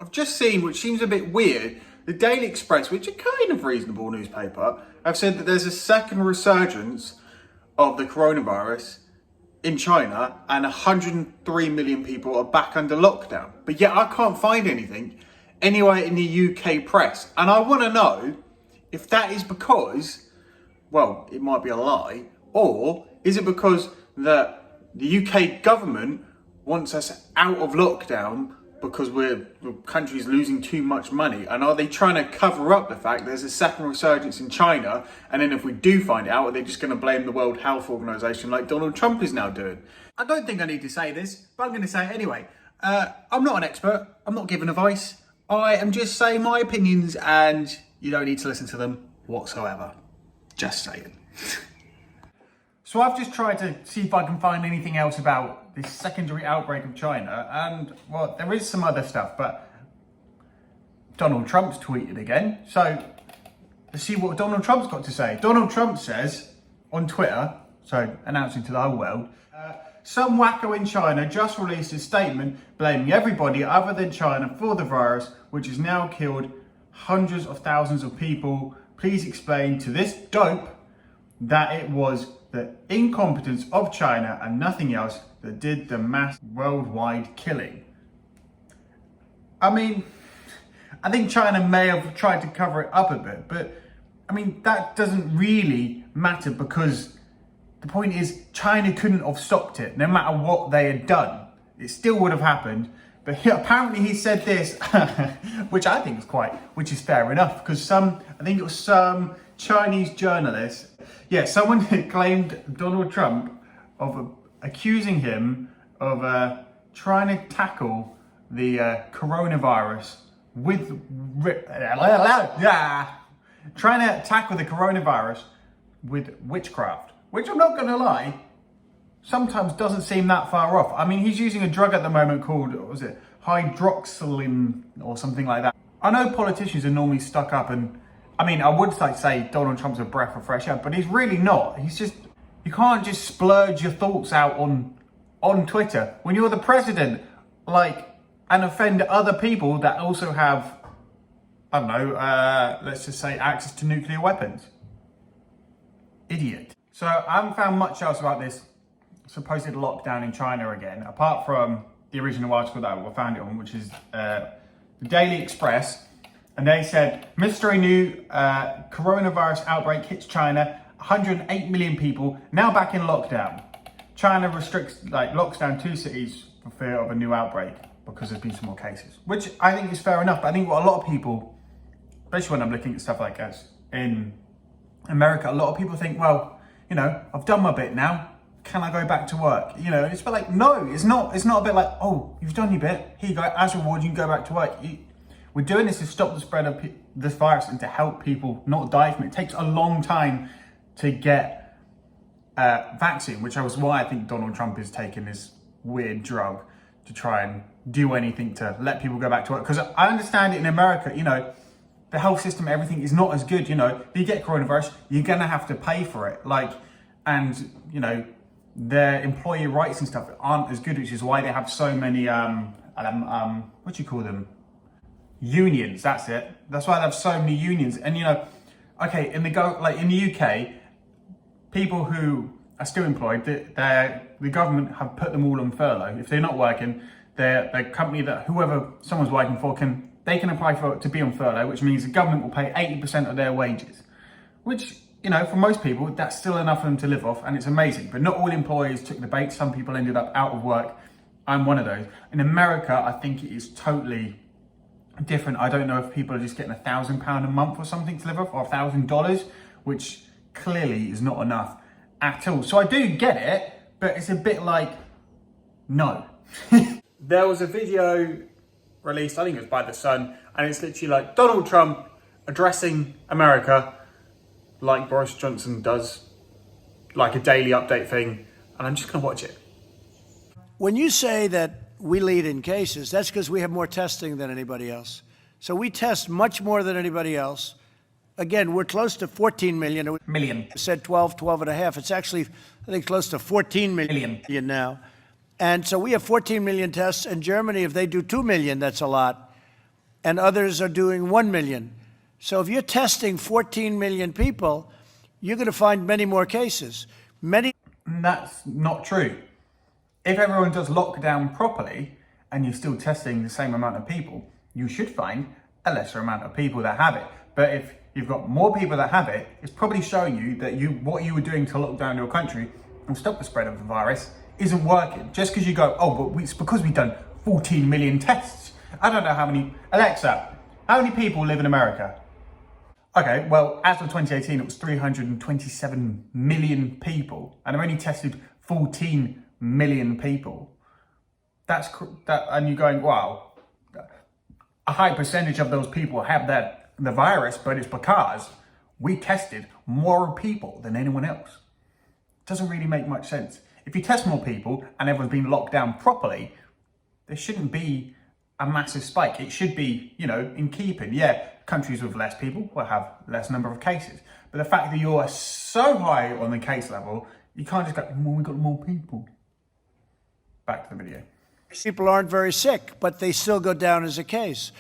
I've just seen, which seems a bit weird, the Daily Express, which is a kind of reasonable newspaper, have said that there's a second resurgence of the coronavirus in China and 103 million people are back under lockdown. But yet I can't find anything anywhere in the UK press. And I want to know if that is because, well, it might be a lie, or is it because the UK government wants us out of lockdown because the country's losing too much money? And are they trying to cover up the fact there's a second resurgence in China? And then if we do find out, are they just going to blame the World Health Organization like Donald Trump is now doing? I don't think I need to say this, but I'm going to say it anyway. I'm not an expert. I'm not giving advice. I am just saying my opinions, and you don't need to listen to them whatsoever. Just saying. So I've just tried to see if I can find anything else about this secondary outbreak of China, and well, there is some other stuff, but Donald Trump's tweeted again. So let's see what Donald Trump's got to say. Donald Trump says on Twitter, so announcing to the whole world, some wacko in China just released a statement blaming everybody other than China for the virus, which has now killed hundreds of thousands of people. Please explain to this dope that it was the incompetence of China and nothing else that did the mass worldwide killing. I mean, I think China may have tried to cover it up a bit, but I mean, that doesn't really matter, because the point is China couldn't have stopped it no matter what they had done. It still would have happened. But apparently he said this, which I think which is fair enough, because I think it was some Chinese journalist, someone claimed Donald Trump of accusing him of trying to tackle the coronavirus with witchcraft, which I'm not going to lie, sometimes doesn't seem that far off. I mean, he's using a drug at the moment called, what was it, hydroxychloroquine or something like that. I know politicians are normally stuck up, and I mean, I would like say Donald Trump's a breath of fresh air, but he's really not. He's just, you can't just splurge your thoughts out on Twitter when you're the president, and offend other people that also have, I don't know, let's just say access to nuclear weapons. Idiot. So I haven't found much else about this supposed lockdown in China again, apart from the original article that we found it on, which is the Daily Express. And they said, mystery new coronavirus outbreak hits China, 108 million people now back in lockdown. China locks down 2 cities for fear of a new outbreak because there's been some more cases, which I think is fair enough. But I think what a lot of people, especially when I'm looking at stuff like this in America, a lot of people think, well, you know, I've done my bit now. Can I go back to work? You know, it's a bit like, no, it's not. It's not a bit like, oh, you've done your bit. Here you go. As a reward, you can go back to work. We're doing this to stop the spread of this virus and to help people not die from it. It takes a long time to get a vaccine, which is why I think Donald Trump is taking this weird drug to try and do anything to let people go back to work. Because I understand it in America, you know, the health system, everything is not as good. You know, if you get coronavirus, you're going to have to pay for it. And, you know, their employee rights and stuff aren't as good, which is why they have so many, what do you call them? Unions, that's it. That's why they have so many unions. And, you know, okay, in the UK, people who are still employed, the government have put them all on furlough. If they're not working, their company that whoever someone's working for can apply to be on furlough, which means the government will pay 80% of their wages, which, you know, for most people, that's still enough for them to live off, and it's amazing. But not all employees took the bait. Some people ended up out of work. I'm one of those. In America, I think it is totally different. I don't know if people are just getting £1,000 a month or something to live off, or $1,000, which clearly is not enough at all. So I do get it, but it's a bit like, no. There was a video released, I think it was by The Sun, and it's literally like Donald Trump addressing America like Boris Johnson does, like a daily update thing, and I'm just gonna watch it. When you say that we lead in cases, that's because we have more testing than anybody else. So we test much more than anybody else. Again, we're close to 14 million. Million. I said 12 and a half. It's actually, I think, close to 14 million now. And so we have 14 million tests. In Germany, if they do 2 million, that's a lot. and others are doing 1 million. So if you're testing 14 million people, you're going to find many more cases. That's not true. If everyone does lockdown properly and you're still testing the same amount of people, you should find a lesser amount of people that have it. But if you've got more people that have it, it's probably showing you that what you were doing to lock down your country and stop the spread of the virus isn't working. Just because you go, oh, but it's because we've done 14 million tests. I don't know how many. Alexa, how many people live in America? Okay, well, as of 2018, it was 327 million people, and I've only tested 14 million people. That, and you're going, wow, a high percentage of those people have the virus, but it's because we tested more people than anyone else. Doesn't really make much sense. If you test more people and everyone's been locked down properly, there shouldn't be a massive spike. It should be, in keeping. Yeah, countries with less people will have less number of cases. But the fact that you're so high on the case level, you can't just go, well, we got more people. Back to the video. People aren't very sick, but they still go down as a case.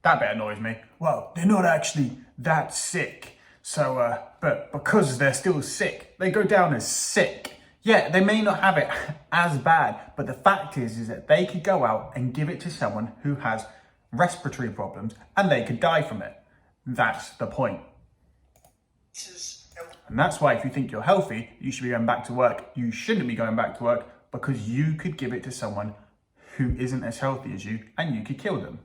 That bit annoys me. Well, they're not actually that sick. So, but because they're still sick, they go down as sick. Yeah, they may not have it as bad, but the fact is that they could go out and give it to someone who has respiratory problems and they could die from it. That's the point. And that's why if you think you're healthy, you should be going back to work. You shouldn't be going back to work because you could give it to someone who isn't as healthy as you and you could kill them.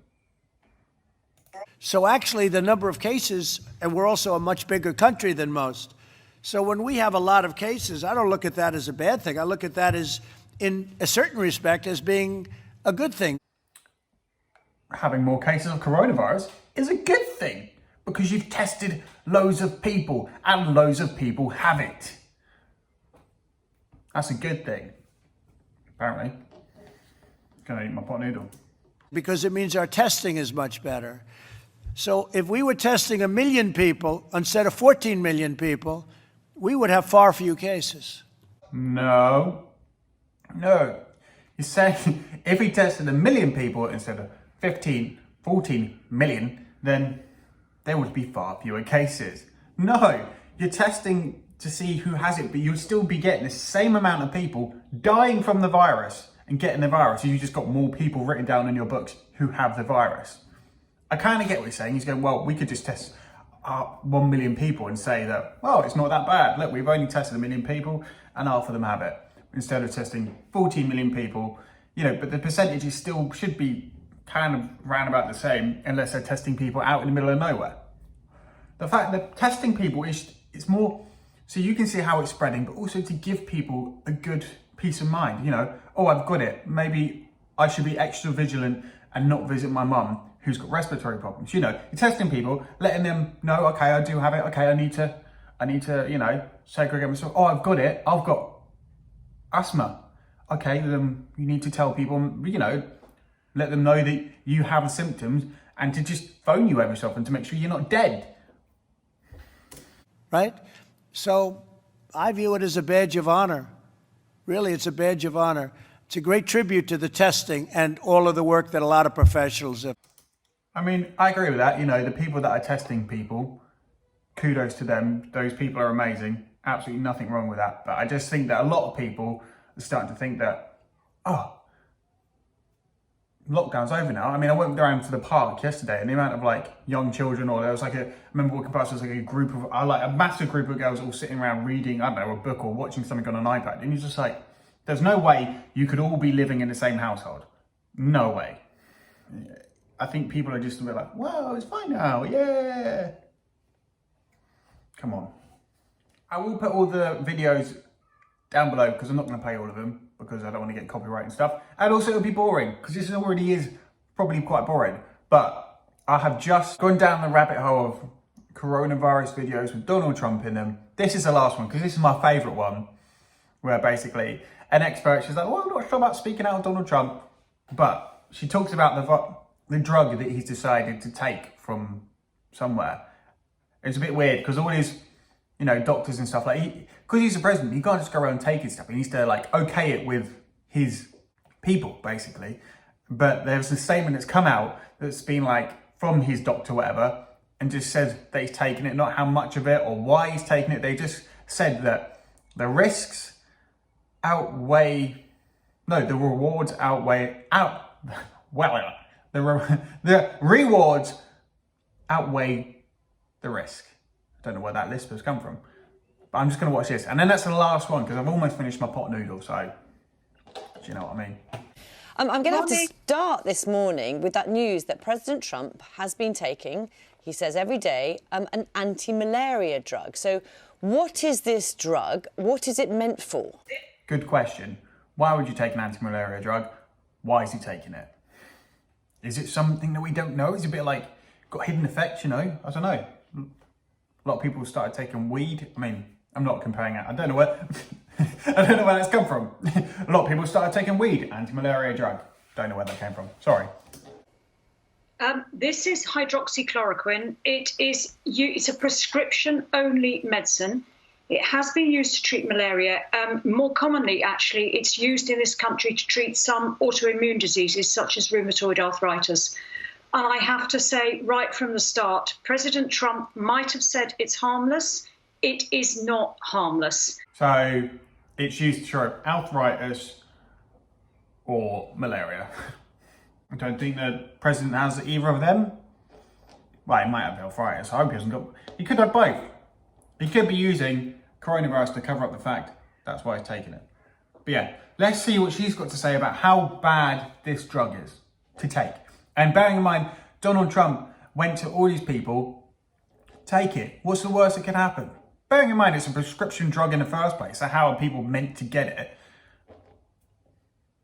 So actually the number of cases, and we're also a much bigger country than most. So when we have a lot of cases, I don't look at that as a bad thing. I look at that as, in a certain respect, as being a good thing. Having more cases of coronavirus is a good thing because you've tested loads of people and loads of people have it. That's a good thing. Apparently. Gonna eat my pot noodle. Because it means our testing is much better. So if we were testing 1 million people instead of 14 million people, we would have far fewer cases. No. You're saying if we tested 1 million people instead of 14 million, then there would be far fewer cases. No, you're testing to see who has it, but you'd still be getting the same amount of people dying from the virus and getting the virus. You just got more people written down in your books who have the virus. I kind of get what you're saying. He's going, well, we could just test 1 million people and say that, well, it's not that bad. Look, we've only tested 1 million people and half of them have it. Instead of testing 14 million people, but the percentages still should be kind of round about the same unless they're testing people out in the middle of nowhere. The fact that testing people is more so you can see how it's spreading, but also to give people a good peace of mind. Oh, I've got it. Maybe I should be extra vigilant and not visit my mum who's got respiratory problems. You're testing people, letting them know, okay, I do have it. Okay, I need to, segregate myself. Oh, I've got it. I've got asthma. Okay, then you need to tell people, let them know that you have the symptoms and to just phone you every so often to make sure you're not dead. Right? So I view it as a badge of honor. Really, it's a badge of honor. It's a great tribute to the testing and all of the work that a lot of professionals have. I mean, I agree with that. The people that are testing people, kudos to them. Those people are amazing. Absolutely nothing wrong with that. But I just think that a lot of people are starting to think that, oh, lockdown's over now. I mean, I went down to the park yesterday and the amount of young children, or there was I remember walking past, there was a group of, a massive group of girls all sitting around reading, I don't know, a book or watching something on an iPad. And you're just like, there's no way you could all be living in the same household. No way. I think people are just a bit like, well, it's fine now, yeah. Come on. I will put all the videos down below because I'm not going to play all of them because I don't want to get copyright and stuff. And also it'll be boring because this already is probably quite boring. But I have just gone down the rabbit hole of coronavirus videos with Donald Trump in them. This is the last one because this is my favourite one where basically an expert, she's like, well, I'm not sure about speaking out of Donald Trump. But she talks about the drug that he's decided to take from somewhere. It's a bit weird because all his, doctors and stuff, because he's the president, he can't just go around taking stuff. He needs to okay it with his people, basically. But there's a statement that's come out that's been like from his doctor, whatever, and just says that he's taking it, not how much of it or why he's taking it. They just said that the risks outweigh, no, the rewards outweigh, the rewards outweigh the risk. I don't know where that list has come from, but I'm just going to watch this. And then that's the last one because I've almost finished my pot noodle, so do you know what I mean? I'm going to have to start this morning with that news that President Trump has been taking, he says every day, an anti-malaria drug. So what is this drug? What is it meant for? Good question. Why would you take an anti-malaria drug? Why is he taking it? Is it something that we don't know? Is it a bit like, got hidden effects, you know? I don't know. A lot of people started taking weed. I mean, I'm not comparing it. I don't know where that's come from. A lot of people started taking weed, anti-malaria drug. Don't know where that came from. Sorry. This is hydroxychloroquine. It's a prescription-only medicine. It has been used to treat malaria. More commonly, actually, it's used in this country to treat some autoimmune diseases such as rheumatoid arthritis. And I have to say, right from the start, President Trump might have said it's harmless. It is not harmless. So it's used to treat arthritis or malaria. I don't think the president has either of them. Well, he might have arthritis. I hope he hasn't got. He could have both. He could be using coronavirus to cover up the fact that's why he's taking it. But yeah, let's see what she's got to say about how bad this drug is to take. And bearing in mind, Donald Trump went to all these people, take it. What's the worst that could happen? Bearing in mind it's a prescription drug in the first place, so how are people meant to get it?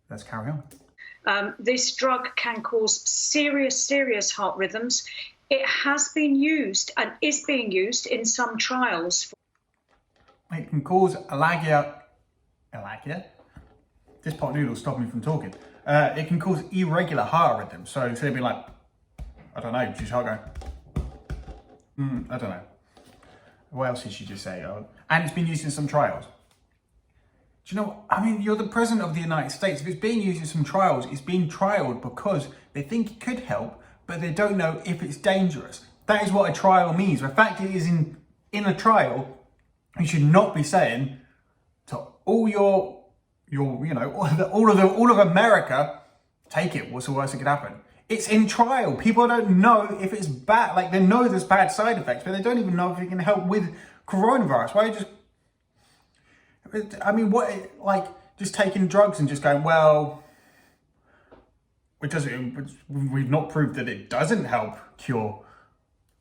Let's carry on. This drug can cause serious heart rhythms. It has been used and is being used in some trials. It can cause alagia. This pot noodle stopped me from talking. It can cause irregular heart rhythms. So it'd be like, I don't know, just heart going. I don't know. What else did she just say? And it's been used in some trials. Do you know what? I mean, you're the president of the United States. If it's being used in some trials, it's being trialed because they think it could help, but they don't know if it's dangerous. That is what a trial means. The fact it is in a trial, you should not be saying to all all of America, take it. What's the worst that could happen? It's in trial. People don't know if it's bad. Like, they know there's bad side effects, but they don't even know if it can help with coronavirus. Why just? I mean, just taking drugs and just going, well, we've not proved that it doesn't help cure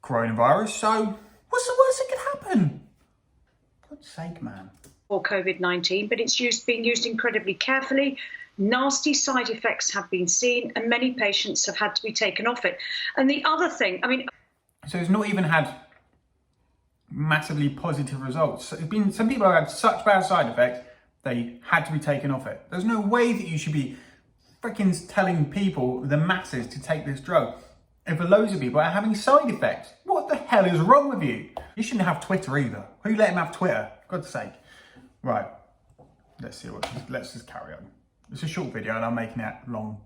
coronavirus. So what's the worst that could happen? For God's sake, man. For COVID-19, but it's being used incredibly carefully. Nasty side effects have been seen and many patients have had to be taken off it. And the other thing, So it's not even had massively positive results. Some people have had such bad side effects, they had to be taken off it. There's no way that you should be freaking telling people, the masses, to take this drug if loads of people are having side effects. What the hell is wrong with you? You shouldn't have Twitter either. Who let him have Twitter? For God's sake. Right. Let's just carry on. It's a short video and I'm making it long.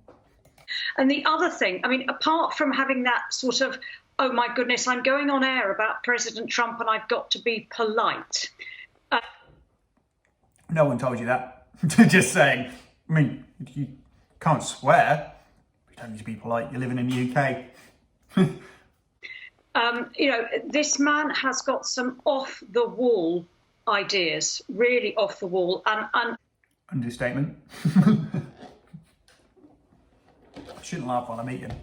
And the other thing, apart from having that sort of, oh my goodness, I'm going on air about President Trump and I've got to be polite. No one told you that. Just saying. I mean, you can't swear. You don't need to be polite. You're living in the UK. This man has got some off-the-wall ideas, really off the wall. And Understatement. I shouldn't laugh while I'm eating.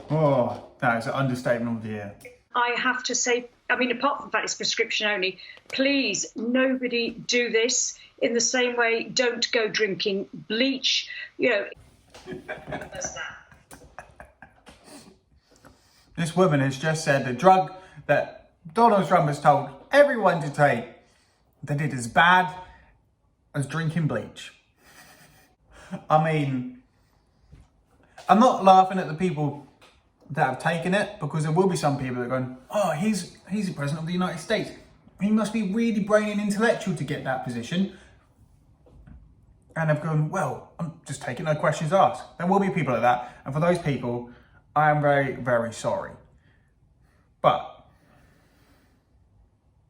Oh, that is an understatement of the year. I have to say, apart from the fact it's prescription only, please, nobody do this. In the same way, don't go drinking bleach. That's that. This woman has just said the drug that Donald Trump has told everyone to take, that it is bad as drinking bleach. I mean, I'm not laughing at the people that have taken it, because there will be some people that are going, oh, he's the president of the United States. He must be really brainy and intellectual to get that position. and have gone, well, I'm just taking no questions asked. There will be people like that. And for those people, I am very, very sorry. But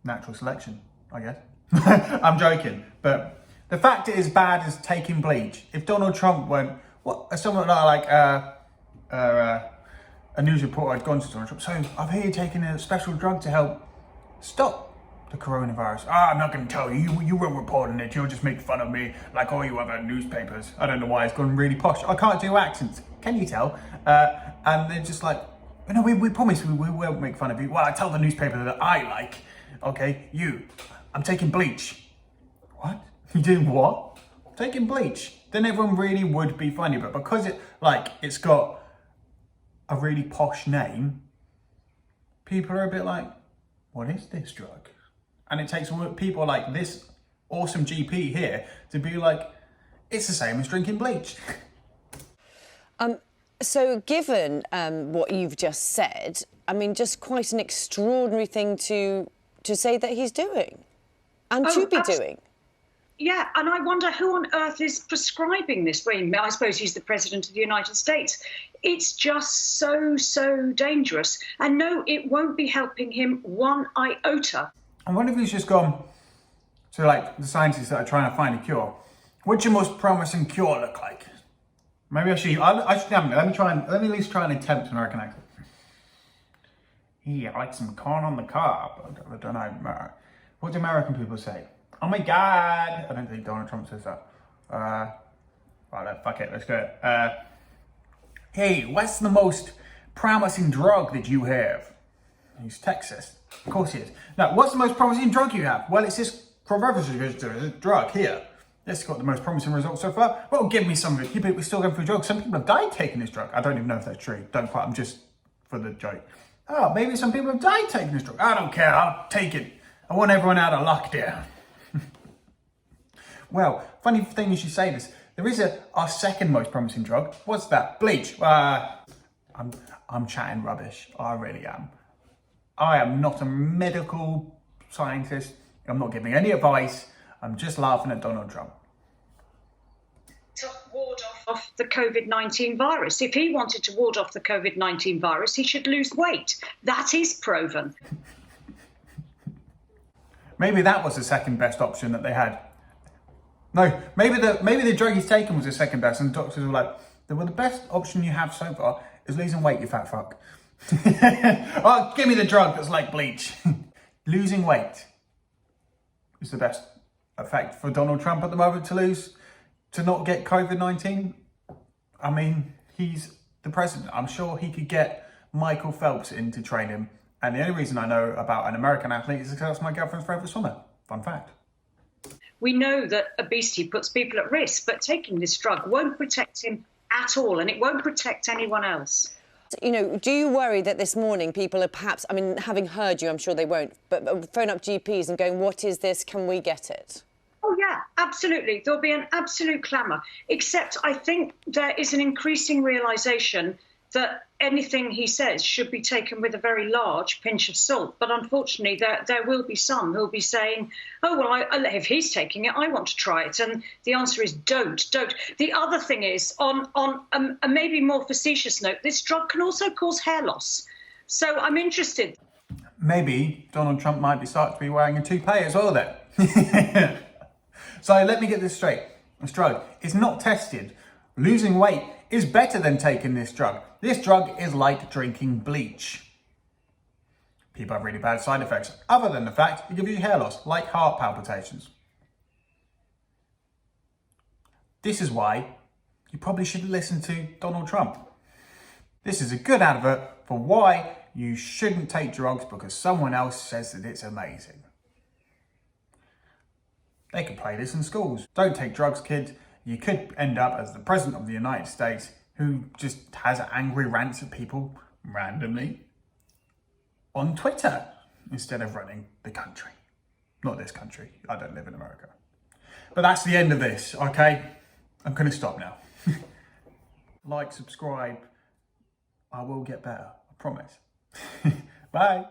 natural selection, I guess. I'm joking. But the fact it is bad as taking bleach. If Donald Trump went, what, someone like a news reporter had gone to Donald Trump, so I've heard you're taking a special drug to help stop the coronavirus. I'm not going to tell you. You won't report on it. You'll just make fun of me like all you other newspapers. I don't know why it's gone really posh. I can't do accents. Can you tell? And they're just like, no, we promise we won't make fun of you. Well, I tell the newspaper that I like. Okay, I'm taking bleach. What? You doing what? Taking bleach. Then everyone really would be funny. But because it's got a really posh name, people are a bit like, what is this drug? And it takes people like this awesome GP here to be like, it's the same as drinking bleach. So given what you've just said, I mean, just quite an extraordinary thing to say that he's doing and to be doing. Yeah, and I wonder who on earth is prescribing this. I suppose he's the President of the United States. It's just so dangerous. And no, it won't be helping him one iota. I wonder if he's just gone to like the scientists that are trying to find a cure. What's your most promising cure look like? Maybe I should let me at least try and attempt an American accent. Yeah, I like some corn on the cob. I don't know. What do American people say? Oh my God. I don't think Donald Trump says that. Right, fuck it, let's go. Hey, what's the most promising drug that you have? He's Texas. Of course he is. Now, what's the most promising drug you have? Well, it's this coronavirus drug here. This has got the most promising results so far. Well, give me some of it. We're still going through drugs. Some people have died taking this drug. I don't even know if that's true. Don't quite, I'm just for the joke. Oh, maybe some people have died taking this drug. I don't care, I'll take it. I want everyone out of lockdown. Well, funny thing you should say this. There is our second most promising drug. What's that? Bleach. I'm chatting rubbish. I really am. I am not a medical scientist. I'm not giving any advice. I'm just laughing at Donald Trump. To ward off the COVID-19 virus. If he wanted to ward off the COVID-19 virus, he should lose weight. That is proven. Maybe that was the second best option that they had. No, maybe the drug he's taken was the second best, and the doctors were like, well, the best option you have so far is losing weight, you fat fuck. Oh, give me the drug that's like bleach. Losing weight is the best effect for Donald Trump at the moment to not get COVID-19. I mean, he's the president. I'm sure he could get Michael Phelps in to train him. And the only reason I know about an American athlete is because that's my girlfriend's favourite swimmer. Fun fact. We know that obesity puts people at risk, but taking this drug won't protect him at all, and it won't protect anyone else. You know, do you worry that this morning people are perhaps, I mean, having heard you, I'm sure they won't, but phone up GPs and going, what is this? Can we get it? Oh, yeah, absolutely. There'll be an absolute clamour, except I think there is an increasing realisation that anything he says should be taken with a very large pinch of salt. But unfortunately, there will be some who'll be saying, oh, well, if he's taking it, I want to try it. And the answer is don't. The other thing is, on a maybe more facetious note, this drug can also cause hair loss. So I'm interested. Maybe Donald Trump might be starting to be wearing a toupee as well then. So let me get this straight. This drug is not tested. Losing weight is better than taking this drug. This drug is like drinking bleach. People have really bad side effects, other than the fact it gives you hair loss, like heart palpitations. This is why you probably should listen to Donald Trump. This is a good advert for why you shouldn't take drugs because someone else says that it's amazing. They could play this in schools. Don't take drugs, kids. You could end up as the President of the United States who just has angry rants at people randomly on Twitter instead of running the country. Not this country. I don't live in America. But that's the end of this, okay? I'm going to stop now. Like, subscribe. I will get better. I promise. Bye.